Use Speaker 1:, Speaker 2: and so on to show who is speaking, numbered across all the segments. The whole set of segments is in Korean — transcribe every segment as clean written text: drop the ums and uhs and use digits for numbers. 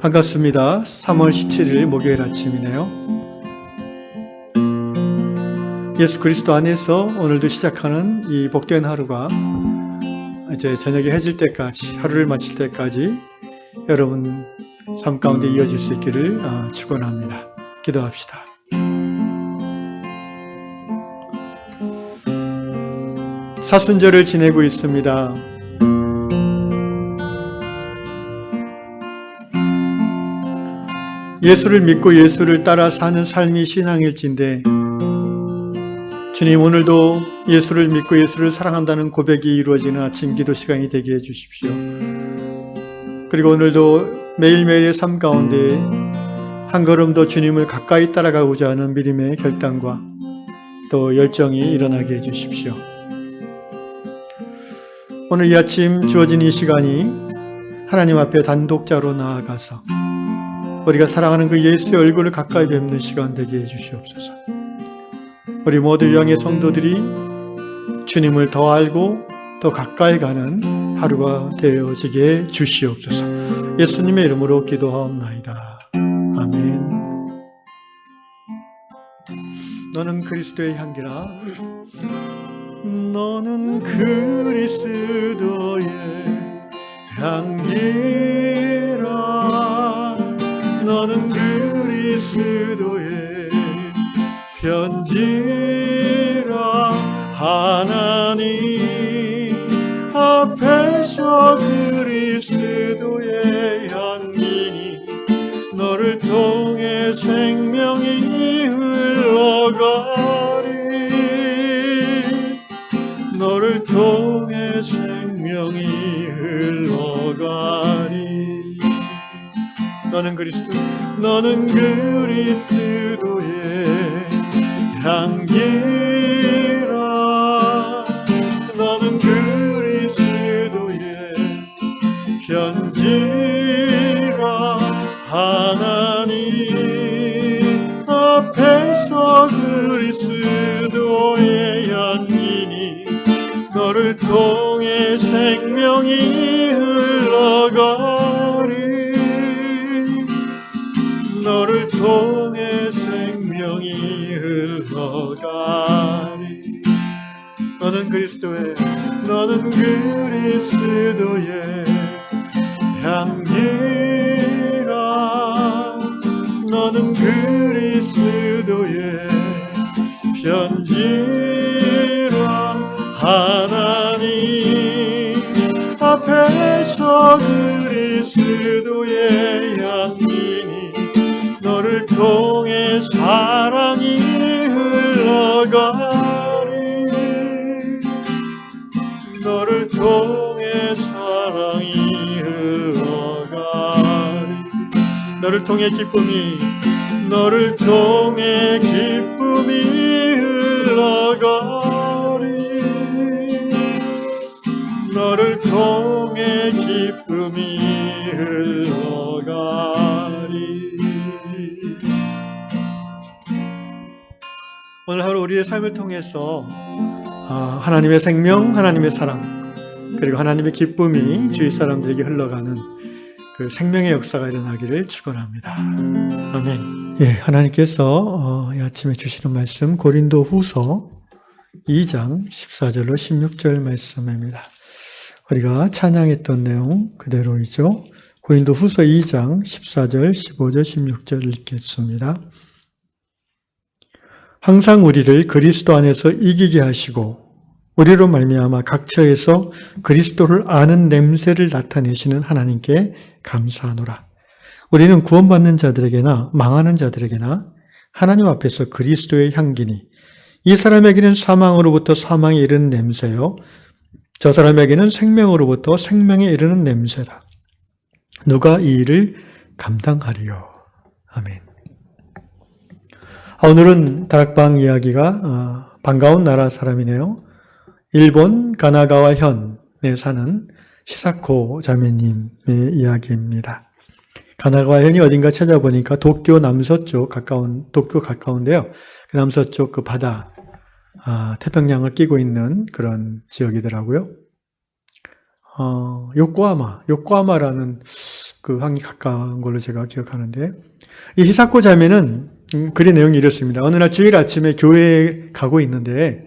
Speaker 1: 반갑습니다. 3월 17일 목요일 아침이네요. 예수 그리스도 안에서 오늘도 시작하는 이 복된 하루가 이제 저녁에 해질 때까지, 하루를 마칠 때까지 여러분 삶 가운데 이어질 수 있기를 축원합니다. 기도합시다. 사순절을 지내고 있습니다. 예수를 믿고 예수를 따라 사는 삶이 신앙일지인데, 주님, 오늘도 예수를 믿고 예수를 사랑한다는 고백이 이루어지는 아침 기도 시간이 되게 해주십시오. 그리고 오늘도 매일매일의 삶 가운데 한 걸음 더 주님을 가까이 따라가고자 하는 믿음의 결단과 또 열정이 일어나게 해주십시오. 오늘 이 아침 주어진 이 시간이 하나님 앞에 단독자로 나아가서 우리가 사랑하는 그 예수의 얼굴을 가까이 뵙는 시간 되게 해주시옵소서. 우리 모두 영의 성도들이 주님을 더 알고 더 가까이 가는 하루가 되어지게 주시옵소서. 예수님의 이름으로 기도하옵나이다. 아멘. 너는 그리스도의 향기라. 너는 그리스도의 향기라. 너는 그리스도의 편지라. 하나님 앞에서 그리스도의 향기니 너를 통해 생명이 흘러가리. 너를 통해 생명이 흘러가리. 너는 그리스도의 향기라. 너는 그리스도의 편지라. 하나님 앞에서 그리스도의 향기니 너를 통해 생명이 흘러가리. 너를 통해 생명이 흘러가리. 너는 그리스도의 향기라. 너는 그리스도의 편지라. 하나님 앞에서 그리스도의 향기니 너를 통해 사랑이 흘러가리. 너를 통해 사랑이 흘러가리. 너를 통해 기쁨이 흘러가리. 너를 통해 기쁨이 흘러가리. 오늘 하루 우리의 삶을 통해서 하나님의 생명, 하나님의 사랑, 그리고 하나님의 기쁨이 주위 사람들에게 흘러가는 그 생명의 역사가 일어나기를 축원합니다. 아멘. 예, 하나님께서 이 아침에 주시는 말씀 고린도후서 2장 14절로 16절 말씀입니다. 우리가 찬양했던 내용 그대로이죠. 고린도후서 2장 14절, 15절, 16절 읽겠습니다. 항상 우리를 그리스도 안에서 이기게 하시고 우리로 말미암아 각처에서 그리스도를 아는 냄새를 나타내시는 하나님께 감사하노라. 우리는 구원받는 자들에게나 망하는 자들에게나 하나님 앞에서 그리스도의 향기니 이 사람에게는 사망으로부터 사망에 이르는 냄새요 저 사람에게는 생명으로부터 생명에 이르는 냄새라. 누가 이 일을 감당하리요. 아멘. 오늘은 다락방 이야기가 반가운 나라 사람이네요. 일본 가나가와 현에 사는 시사코 자매님의 이야기입니다. 가나가와 현이 어딘가 찾아보니까 도쿄 남서쪽 도쿄 가까운데요. 그 남서쪽 그 바다, 태평양을 끼고 있는 그런 지역이더라고요. 요코하마라는 그 향이 가까운 걸로 제가 기억하는데, 이 히사코 자매는 글의 내용이 이렇습니다. 어느 날 주일 아침에 교회에 가고 있는데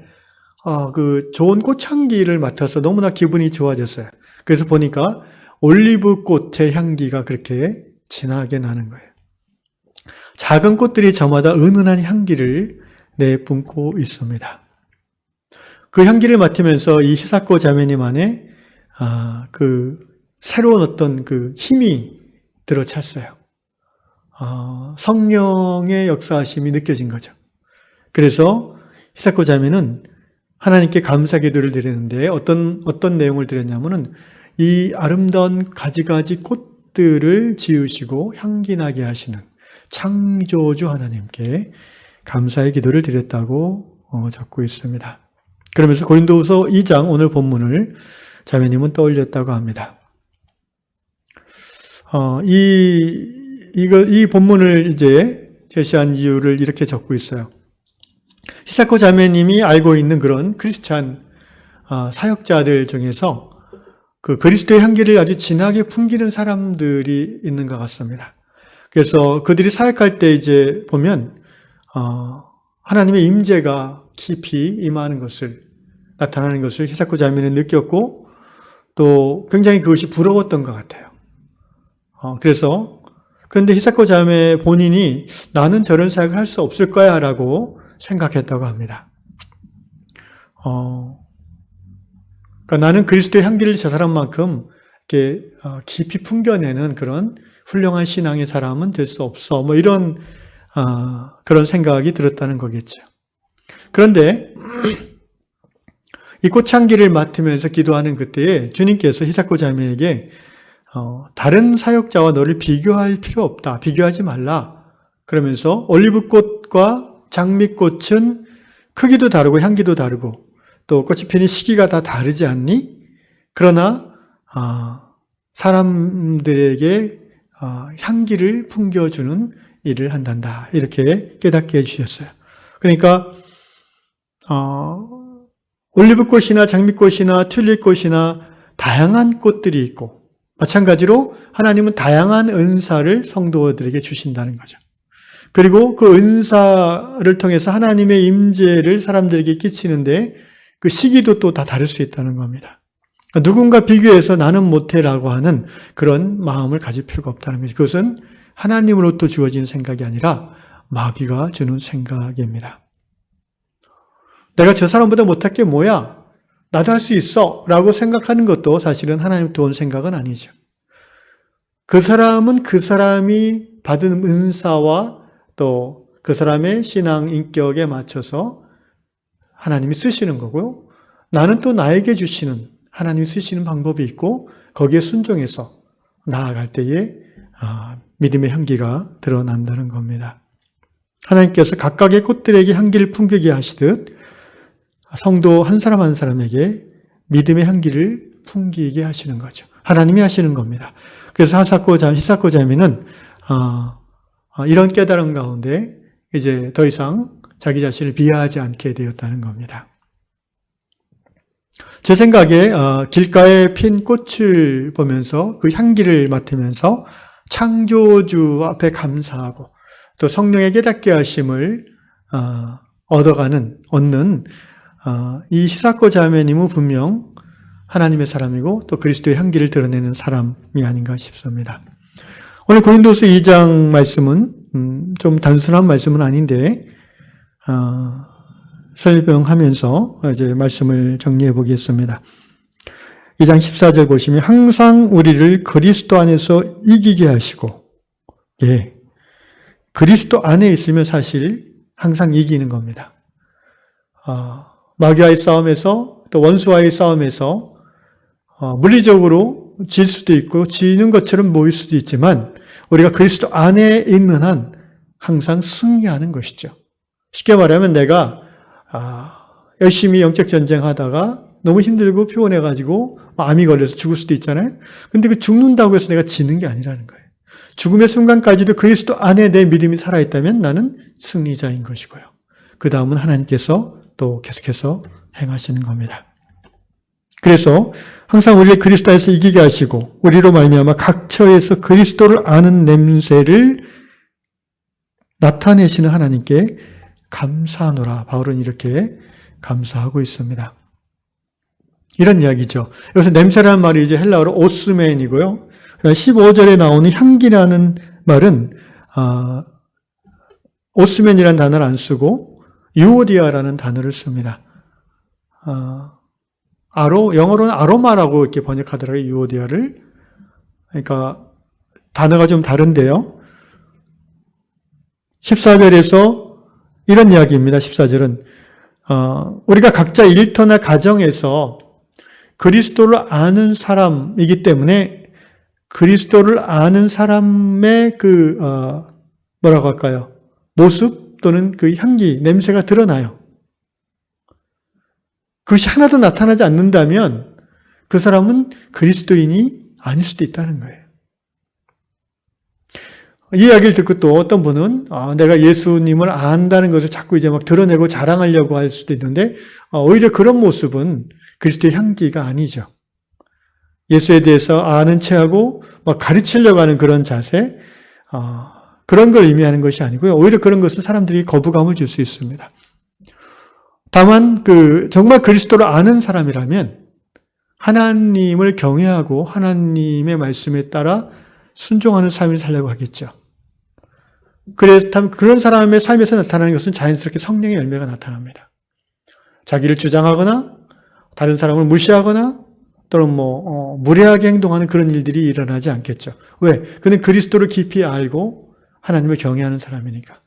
Speaker 1: 그 좋은 꽃향기를 맡아서 너무나 기분이 좋아졌어요. 그래서 보니까 올리브 꽃의 향기가 그렇게 진하게 나는 거예요. 작은 꽃들이 저마다 은은한 향기를 내뿜고 있습니다. 그 향기를 맡으면서 이 히사코 자매님 안에 그 새로운 어떤 그 힘이 들어찼어요. 성령의 역사하심이 느껴진 거죠. 그래서 히사코 자매는 하나님께 감사 기도를 드리는데 어떤 내용을 드렸냐면은 이 아름다운 가지가지 꽃들을 지으시고 향기 나게 하시는 창조주 하나님께 감사의 기도를 드렸다고 적고 있습니다. 그러면서 고린도후서 2장 오늘 본문을 자매님은 떠올렸다고 합니다. 이 본문을 이제 제시한 이유를 이렇게 적고 있어요. 히사코 자매님이 알고 있는 그런 크리스찬 사역자들 중에서 그 그리스도의 향기를 아주 진하게 풍기는 사람들이 있는 것 같습니다. 그래서 그들이 사역할 때 이제 보면 하나님의 임재가 깊이 임하는 것을 나타나는 것을 히사코 자매는 느꼈고 또 굉장히 그것이 부러웠던 것 같아요. 그런데 히사코 자매 본인이 나는 저런 사역을 할 수 없을 거야 라고 생각했다고 합니다. 그러니까 나는 그리스도의 향기를 저 사람만큼 이렇게 깊이 풍겨내는 그런 훌륭한 신앙의 사람은 될 수 없어. 뭐 이런 그런 생각이 들었다는 거겠죠. 그런데 이 꽃향기를 맡으면서 기도하는 그때에 주님께서 히사코 자매에게 다른 사역자와 너를 비교할 필요 없다. 비교하지 말라. 그러면서 올리브꽃과 장미꽃은 크기도 다르고 향기도 다르고 또 꽃이 피는 시기가 다 다르지 않니? 그러나 사람들에게 향기를 풍겨주는 일을 한단다. 이렇게 깨닫게 해주셨어요. 그러니까 올리브꽃이나 장미꽃이나 튤립꽃이나 다양한 꽃들이 있고 마찬가지로 하나님은 다양한 은사를 성도들에게 주신다는 거죠. 그리고 그 은사를 통해서 하나님의 임재를 사람들에게 끼치는데 그 시기도 또 다 다를 수 있다는 겁니다. 그러니까 누군가 비교해서 나는 못해라고 하는 그런 마음을 가질 필요가 없다는 거죠. 그것은 하나님으로부터 주어진 생각이 아니라 마귀가 주는 생각입니다. 내가 저 사람보다 못할 게 뭐야? 나도 할 수 있어 라고 생각하는 것도 사실은 하나님부터 온 생각은 아니죠. 그 사람은 그 사람이 받은 은사와 또 그 사람의 신앙 인격에 맞춰서 하나님이 쓰시는 거고요. 나는 또 나에게 주시는 하나님이 쓰시는 방법이 있고 거기에 순종해서 나아갈 때에 믿음의 향기가 드러난다는 겁니다. 하나님께서 각각의 꽃들에게 향기를 풍기게 하시듯 성도 한 사람 한 사람에게 믿음의 향기를 풍기게 하시는 거죠. 하나님이 하시는 겁니다. 그래서 히사코 자매는 이런 깨달음 가운데 이제 더 이상 자기 자신을 비하하지 않게 되었다는 겁니다. 제 생각에 길가에 핀 꽃을 보면서 그 향기를 맡으면서 창조주 앞에 감사하고 또 성령의 깨닫게 하심을 얻는 이 히사코 자매님은 분명 하나님의 사람이고 또 그리스도의 향기를 드러내는 사람이 아닌가 싶습니다. 오늘 고린도서 2장 말씀은 좀 단순한 말씀은 아닌데 설명하면서 이제 말씀을 정리해 보겠습니다. 2장 14절 보시면 항상 우리를 그리스도 안에서 이기게 하시고 그리스도 안에 있으면 사실 항상 이기는 겁니다. 마귀와의 싸움에서 또 원수와의 싸움에서 물리적으로 질 수도 있고 지는 것처럼 보일 수도 있지만 우리가 그리스도 안에 있는 한 항상 승리하는 것이죠. 쉽게 말하면 내가 열심히 영적 전쟁하다가 너무 힘들고 피곤해가지고 암이 걸려서 죽을 수도 있잖아요. 근데 그 죽는다고 해서 내가 지는 게 아니라는 거예요. 죽음의 순간까지도 그리스도 안에 내 믿음이 살아있다면 나는 승리자인 것이고요. 그 다음은 하나님께서 또 계속해서 행하시는 겁니다. 그래서 항상 우리를 그리스도 안에서 이기게 하시고 우리로 말미암아 각 처에서 그리스도를 아는 냄새를 나타내시는 하나님께 감사하노라. 바울은 이렇게 감사하고 있습니다. 이런 이야기죠. 여기서 냄새라는 말이 이제 헬라어로 오스멘이고요. 15절에 나오는 향기라는 말은 오스멘이라는 단어를 안 쓰고 유오디아라는 단어를 씁니다. 영어로는 아로마라고 이렇게 번역하더라고요. 유오디아를. 그러니까 단어가 좀 다른데요. 14절에서 이런 이야기입니다. 14절은 우리가 각자 일터나 가정에서 그리스도를 아는 사람이기 때문에 그리스도를 아는 사람의 뭐라고 할까요? 모습 또는 그 향기, 냄새가 드러나요. 그것이 하나도 나타나지 않는다면 그 사람은 그리스도인이 아닐 수도 있다는 거예요. 이 이야기를 듣고 또 어떤 분은 내가 예수님을 안다는 것을 자꾸 이제 막 드러내고 자랑하려고 할 수도 있는데 오히려 그런 모습은 그리스도의 향기가 아니죠. 예수에 대해서 아는 체하고 막 가르치려고 하는 그런 자세, 그런 걸 의미하는 것이 아니고요. 오히려 그런 것은 사람들이 거부감을 줄 수 있습니다. 다만 정말 그리스도를 아는 사람이라면 하나님을 경외하고 하나님의 말씀에 따라 순종하는 삶을 살려고 하겠죠. 그렇다면 그런 사람의 삶에서 나타나는 것은 자연스럽게 성령의 열매가 나타납니다. 자기를 주장하거나 다른 사람을 무시하거나 또는 무례하게 행동하는 그런 일들이 일어나지 않겠죠. 왜? 그는 그리스도를 깊이 알고 하나님을 경외하는 사람이니까.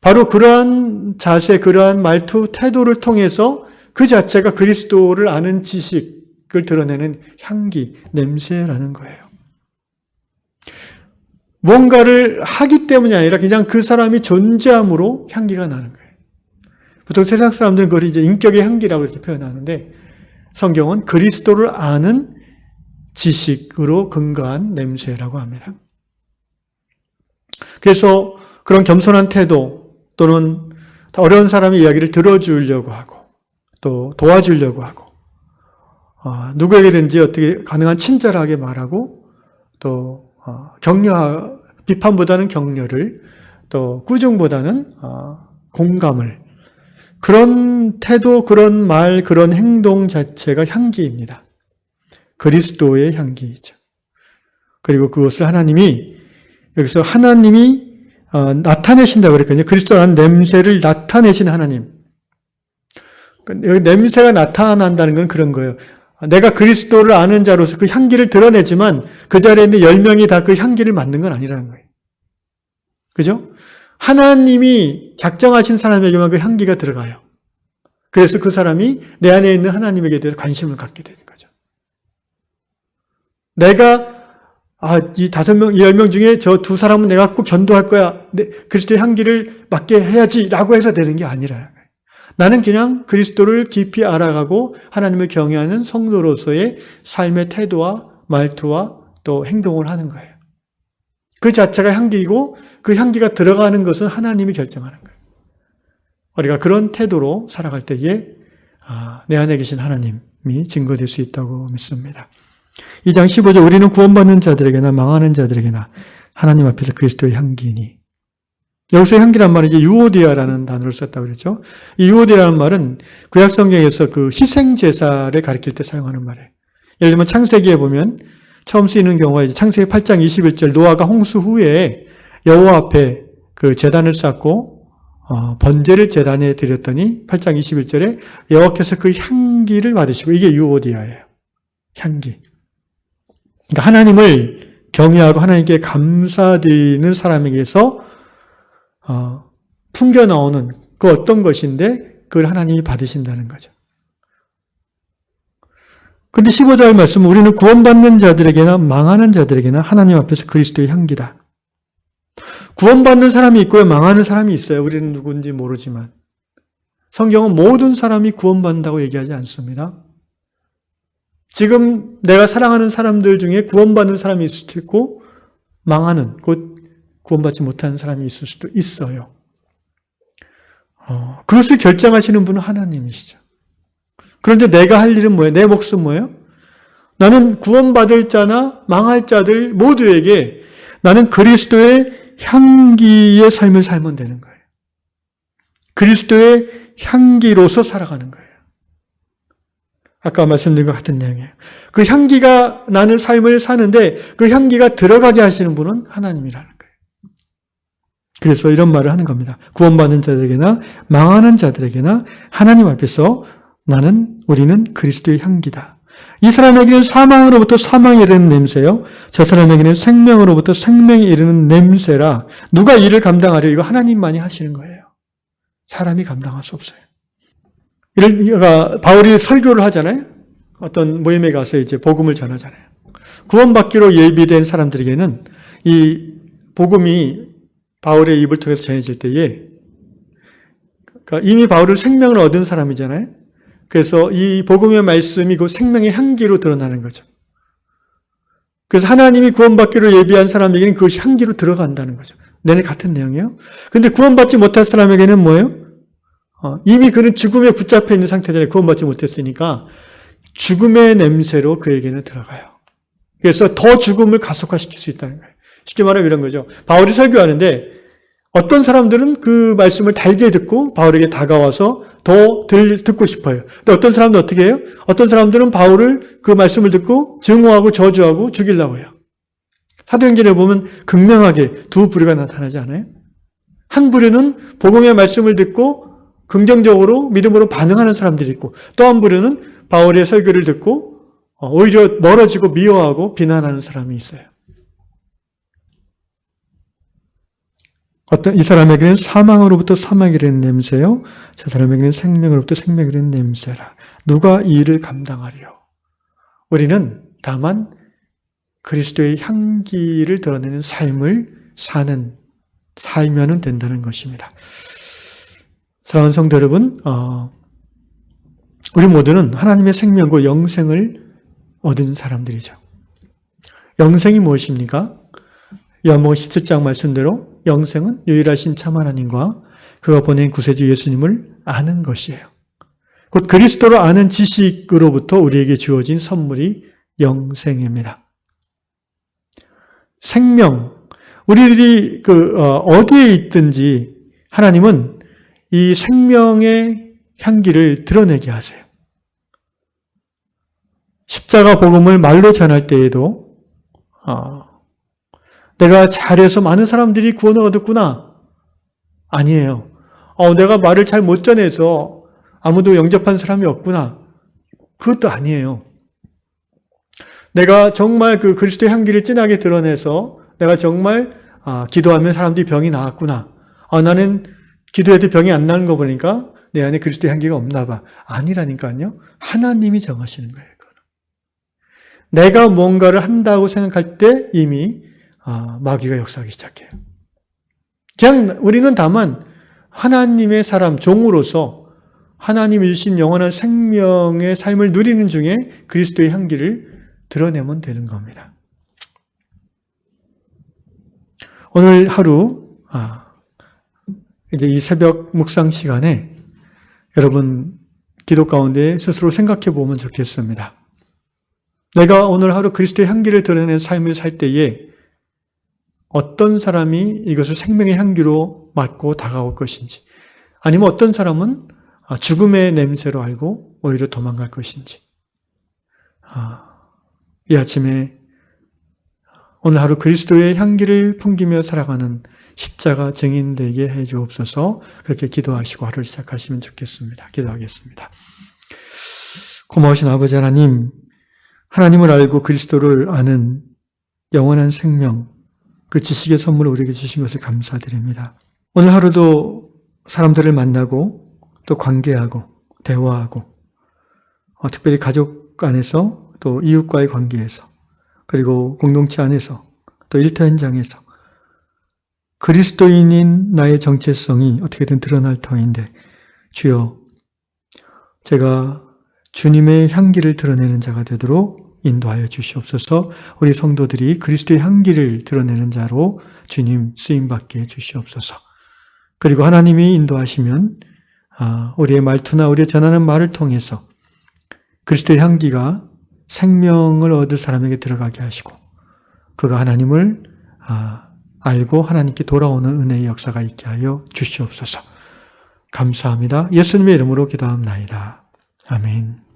Speaker 1: 바로 그러한 자세, 그러한 말투, 태도를 통해서 그 자체가 그리스도를 아는 지식을 드러내는 향기, 냄새라는 거예요. 뭔가를 하기 때문이 아니라 그냥 그 사람이 존재함으로 향기가 나는 거예요. 보통 세상 사람들은 그걸 이제 인격의 향기라고 이렇게 표현하는데 성경은 그리스도를 아는 지식으로 근거한 냄새라고 합니다. 그래서 그런 겸손한 태도 또는 어려운 사람의 이야기를 들어주려고 하고 또 도와주려고 하고 누구에게든지 어떻게 가능한 친절하게 말하고 또 비판보다는 격려를 또 꾸중보다는 공감을 그런 태도, 그런 말, 그런 행동 자체가 향기입니다. 그리스도의 향기이죠. 그리고 그것을 여기서 하나님이 나타내신다고 그랬거든요. 그리스도라는 냄새를 나타내신 하나님. 여기 냄새가 나타난다는 건 그런 거예요. 내가 그리스도를 아는 자로서 그 향기를 드러내지만 그 자리에 있는 10명이 다 그 향기를 맡는 건 아니라는 거예요. 그죠? 하나님이 작정하신 사람에게만 그 향기가 들어가요. 그래서 그 사람이 내 안에 있는 하나님에게 대해서 관심을 갖게 되는 거죠. 내가 이 5명, 이 10명 중에 저 2사람은 내가 꼭 전도할 거야. 그리스도의 향기를 맡게 해야지 라고 해서 되는 게 아니라는 거예요. 나는 그냥 그리스도를 깊이 알아가고 하나님을 경외하는 성도로서의 삶의 태도와 말투와 또 행동을 하는 거예요. 그 자체가 향기이고 그 향기가 들어가는 것은 하나님이 결정하는 거예요. 우리가 그런 태도로 살아갈 때에 내 안에 계신 하나님이 증거될 수 있다고 믿습니다. 2장 15절 우리는 구원받는 자들에게나 망하는 자들에게나 하나님 앞에서 그리스도의 향기니. 여기서 향기란 말은 이제 유오디아라는 단어를 썼다고 그랬죠. 이 유오디아라는 말은 구약 성경에서 그 희생 제사를 가리킬 때 사용하는 말이에요. 예를 들면 창세기에 보면 처음 쓰이는 경우가 이제 창세기 8장 21절 노아가 홍수 후에 여호와 앞에 그 제단을 쌓고 번제를 제단에 드렸더니 8장 21절에 여호와께서 그 향기를 받으시고 이게 유오디아예요. 향기. 그러니까 하나님을 경외하고 하나님께 감사드리는 사람에게서 풍겨 나오는 그 어떤 것인데 그걸 하나님이 받으신다는 거죠. 근데 15절 말씀은 우리는 구원받는 자들에게나 망하는 자들에게나 하나님 앞에서 그리스도의 향기다. 구원받는 사람이 있고요. 망하는 사람이 있어요. 우리는 누군지 모르지만. 성경은 모든 사람이 구원받는다고 얘기하지 않습니다. 지금 내가 사랑하는 사람들 중에 구원받는 사람이 있을 수도 있고 망하는, 곧 구원받지 못하는 사람이 있을 수도 있어요. 그것을 결정하시는 분은 하나님이시죠. 그런데 내가 할 일은 뭐예요? 내 몫은 뭐예요? 나는 구원받을 자나 망할 자들 모두에게 나는 그리스도의 향기의 삶을 살면 되는 거예요. 그리스도의 향기로서 살아가는 거예요. 아까 말씀드린 것 같은 내용이에요. 그 향기가 나는 삶을 사는데 그 향기가 들어가게 하시는 분은 하나님이라는 거예요. 그래서 이런 말을 하는 겁니다. 구원받는 자들에게나 망하는 자들에게나 하나님 앞에서 우리는 그리스도의 향기다. 이 사람에게는 사망으로부터 사망에 이르는 냄새요. 저 사람에게는 생명으로부터 생명에 이르는 냄새라. 누가 이를 감당하려? 이거 하나님만이 하시는 거예요. 사람이 감당할 수 없어요. 바울이 설교를 하잖아요. 어떤 모임에 가서 이제 복음을 전하잖아요. 구원받기로 예비된 사람들에게는 이 복음이 바울의 입을 통해서 전해질 때에, 그러니까 이미 바울은 생명을 얻은 사람이잖아요. 그래서 이 복음의 말씀이 그 생명의 향기로 드러나는 거죠. 그래서 하나님이 구원받기로 예비한 사람에게는 그것이 향기로 들어간다는 거죠. 내내 같은 내용이에요. 그런데 구원받지 못할 사람에게는 뭐예요? 이미 그는 죽음에 붙잡혀 있는 상태잖아요. 구원받지 못했으니까 죽음의 냄새로 그에게는 들어가요. 그래서 더 죽음을 가속화시킬 수 있다는 거예요. 쉽게 말하면 이런 거죠. 바울이 설교하는데 어떤 사람들은 그 말씀을 달게 듣고 바울에게 다가와서 더 듣고 싶어요. 근데 어떤 사람들은 어떻게 해요? 어떤 사람들은 바울을 그 말씀을 듣고 증오하고 저주하고 죽이려고 해요. 사도행전에 보면 극명하게 두 부류가 나타나지 않아요? 한 부류는 복음의 말씀을 듣고 긍정적으로 믿음으로 반응하는 사람들이 있고, 또 한 부류는 바울의 설교를 듣고 오히려 멀어지고 미워하고 비난하는 사람이 있어요. 이 사람에게는 사망으로부터 사망이 이르는 냄새요, 저 사람에게는 생명으로부터 생명이 이르는 냄새라. 누가 이 일을 감당하리요? 우리는 다만 그리스도의 향기를 드러내는 삶을 살면은 된다는 것입니다. 사랑하는 성도 여러분, 우리 모두는 하나님의 생명과 영생을 얻은 사람들이죠. 영생이 무엇입니까? 요한복음 17장 말씀대로 영생은 유일하신 참 하나님과 그가 보낸 구세주 예수님을 아는 것이에요. 곧 그리스도를 아는 지식으로부터 우리에게 주어진 선물이 영생입니다. 생명, 우리들이 어디에 있든지 하나님은 이 생명의 향기를 드러내게 하세요. 십자가 복음을 말로 전할 때에도 내가 잘해서 많은 사람들이 구원을 얻었구나. 아니에요. 내가 말을 잘 못 전해서 아무도 영접한 사람이 없구나. 그것도 아니에요. 내가 정말 그 그리스도의 향기를 진하게 드러내서 내가 정말 기도하면 사람들이 병이 나았구나. 나는 기도해도 병이 안 나는 거 보니까 내 안에 그리스도의 향기가 없나 봐. 아니라니까요. 하나님이 정하시는 거예요. 그거는. 내가 뭔가를 한다고 생각할 때 이미 마귀가 역사하기 시작해요. 그냥 우리는 다만 하나님의 사람, 종으로서 하나님이 주신 영원한 생명의 삶을 누리는 중에 그리스도의 향기를 드러내면 되는 겁니다. 오늘 하루 이제 이 새벽 묵상 시간에 여러분 기도 가운데 스스로 생각해 보면 좋겠습니다. 내가 오늘 하루 그리스도의 향기를 드러내는 삶을 살 때에 어떤 사람이 이것을 생명의 향기로 맡고 다가올 것인지, 아니면 어떤 사람은 죽음의 냄새로 알고 오히려 도망갈 것인지, 이 아침에 오늘 하루 그리스도의 향기를 풍기며 살아가는 십자가 증인되게 해 주옵소서. 그렇게 기도하시고 하루를 시작하시면 좋겠습니다. 기도하겠습니다. 고마우신 아버지 하나님, 하나님을 알고 그리스도를 아는 영원한 생명, 그 지식의 선물을 우리에게 주신 것을 감사드립니다. 오늘 하루도 사람들을 만나고 또 관계하고 대화하고 특별히 가족 안에서 또 이웃과의 관계에서 그리고 공동체 안에서 또 일터 현장에서 그리스도인인 나의 정체성이 어떻게든 드러날 터인데 주여, 제가 주님의 향기를 드러내는 자가 되도록 인도하여 주시옵소서. 우리 성도들이 그리스도의 향기를 드러내는 자로 주님 쓰임받게 해주시옵소서. 그리고 하나님이 인도하시면 우리의 말투나 우리의 전하는 말을 통해서 그리스도의 향기가 생명을 얻을 사람에게 들어가게 하시고 그가 하나님을 알고 하나님께 돌아오는 은혜의 역사가 있게 하여 주시옵소서. 감사합니다. 예수님의 이름으로 기도합나이다. 아멘.